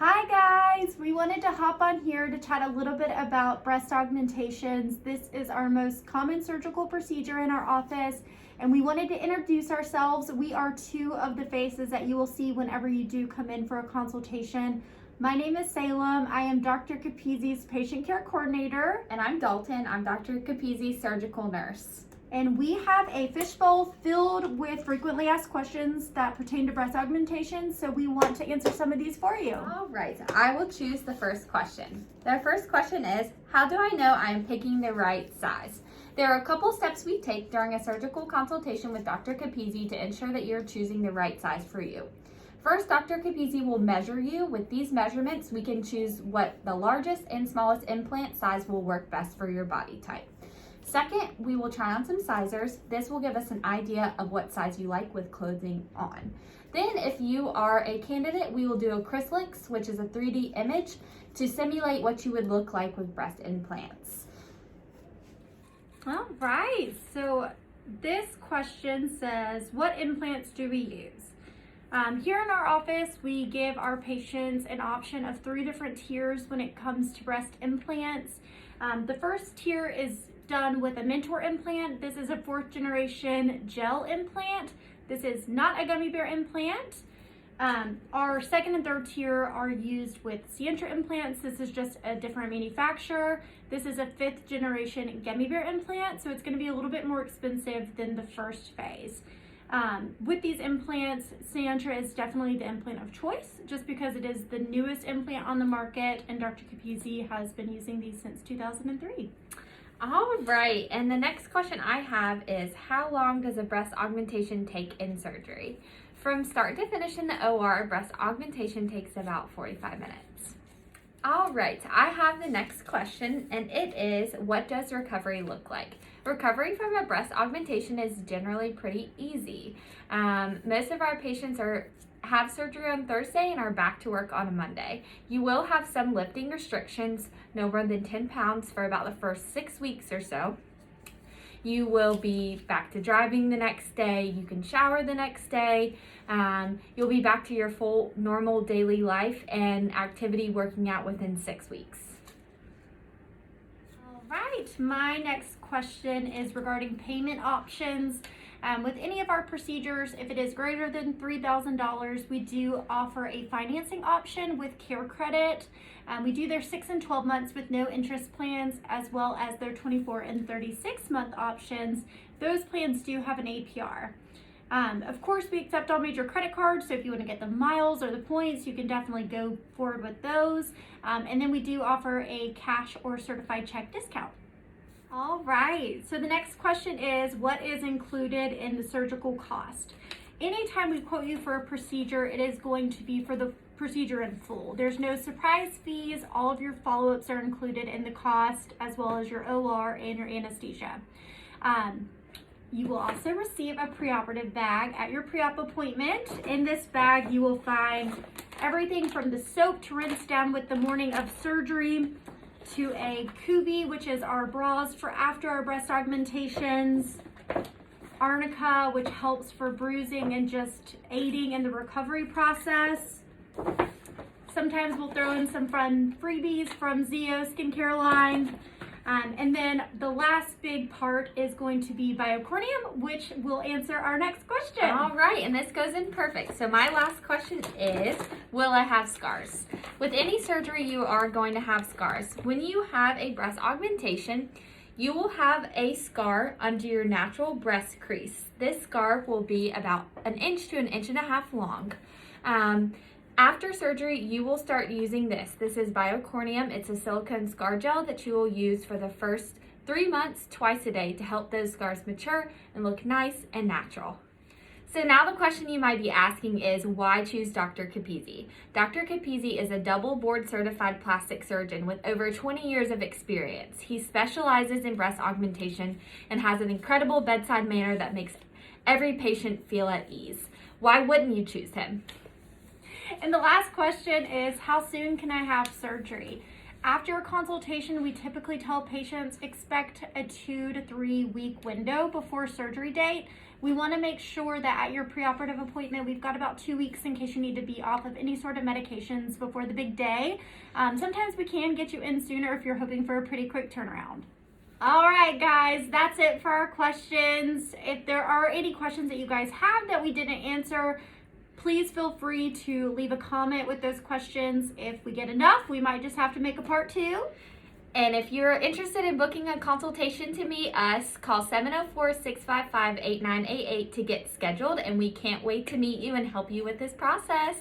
Hi guys, we wanted to hop on here to chat a little bit about breast augmentations. This is our most common surgical procedure in our office, and we wanted to introduce ourselves. We are two of the faces that you will see whenever you do come in for a consultation. My name is Salem. I am Dr. Capizzi's patient care coordinator. And I'm Dalton. I'm Dr. Capizzi's surgical nurse. And we have a fishbowl filled with frequently asked questions that pertain to breast augmentation, so we want to answer some of these for you. All right, I will choose the first question. The first question is, how do I know I'm picking the right size? There are a couple steps we take during a surgical consultation with Dr. Capizzi to ensure that you're choosing the right size for you. First, Dr. Capizzi will measure you. With these measurements, we can choose what the largest and smallest implant size will work best for your body type. Second, we will try on some sizers. This will give us an idea of what size you like with clothing on. Then if you are a candidate, we will do a Cryslix, which is a 3D image, to simulate what you would look like with breast implants. All right, so this question says, what implants do we use? Here in our office, we give our patients an option of 3 different tiers when it comes to breast implants. The first tier is done with a Mentor implant. This is a 4th generation gel implant. This is not a gummy bear implant. Our 2nd and 3rd tier are used with Sientra implants. This is just a different manufacturer. This is a 5th generation gummy bear implant, so it's going to be a little bit more expensive than the first phase. With these implants, Sientra is definitely the implant of choice just because it is the newest implant on the market, and Dr. Capizzi has been using these since 2003. All right, and the next question I have is, how long does a breast augmentation take in surgery? From start to finish in the OR, breast augmentation takes about 45 minutes. All right, I have the next question, and it is, what does recovery look like? Recovery from a breast augmentation is generally pretty easy. Most of our patients have surgery on Thursday and are back to work on a Monday. You will have some lifting restrictions, no more than 10 pounds for about the first 6 weeks or so. You will be back to driving the next day. You can shower the next day. You'll be back to your full normal daily life and activity working out within 6 weeks. All right, my next question is regarding payment options. With any of our procedures, if it is greater than $3,000, we do offer a financing option with Care Credit. We do their 6 and 12 months with no interest plans, as well as their 24 and 36 month options. Those plans do have an APR. Of course, we accept all major credit cards, so if you want to get the miles or the points, you can definitely go forward with those. And then we do offer a cash or certified check discount. All right, so the next question is, what is included in the surgical cost? Anytime we quote you for a procedure, it is going to be for the procedure in full. There's no surprise fees. All of your follow-ups are included in the cost, as well as your OR and your anesthesia. You will also receive a preoperative bag at your pre-op appointment. In this bag, you will find everything from the soap to rinse down with the morning of surgery, to a Kubi, which is our bras for after our breast augmentations, arnica, which helps for bruising and just aiding in the recovery process. Sometimes we'll throw in some fun freebies from Zeo skincare line. And then the last big part is going to be biocornium, which will answer our next question. All right, and this goes in perfect. So my last question is, will I have scars? With any surgery, you are going to have scars. When you have a breast augmentation, you will have a scar under your natural breast crease. This scar will be about 1 inch to 1.5 inches long. After surgery, you will start using this. This is biocornium. It's a silicone scar gel that you will use for the first 3 months, twice a day, to help those scars mature and look nice and natural. So now the question you might be asking is, why choose Dr. Capizzi? Dr. Capizzi is a double board certified plastic surgeon with over 20 years of experience. He specializes in breast augmentation and has an incredible bedside manner that makes every patient feel at ease. Why wouldn't you choose him? And the last question is, how soon can I have surgery? After a consultation, we typically tell patients expect a 2 to 3 week window before surgery date, We want to make sure that at your preoperative appointment, we've got about 2 weeks in case you need to be off of any sort of medications before the big day. Sometimes we can get you in sooner if you're hoping for a pretty quick turnaround. All right, guys, that's it for our questions. If there are any questions that you guys have that we didn't answer, please feel free to leave a comment with those questions. If we get enough, we might just have to make a part 2. And if you're interested in booking a consultation to meet us, call 704-655-8988 to get scheduled, and we can't wait to meet you and help you with this process.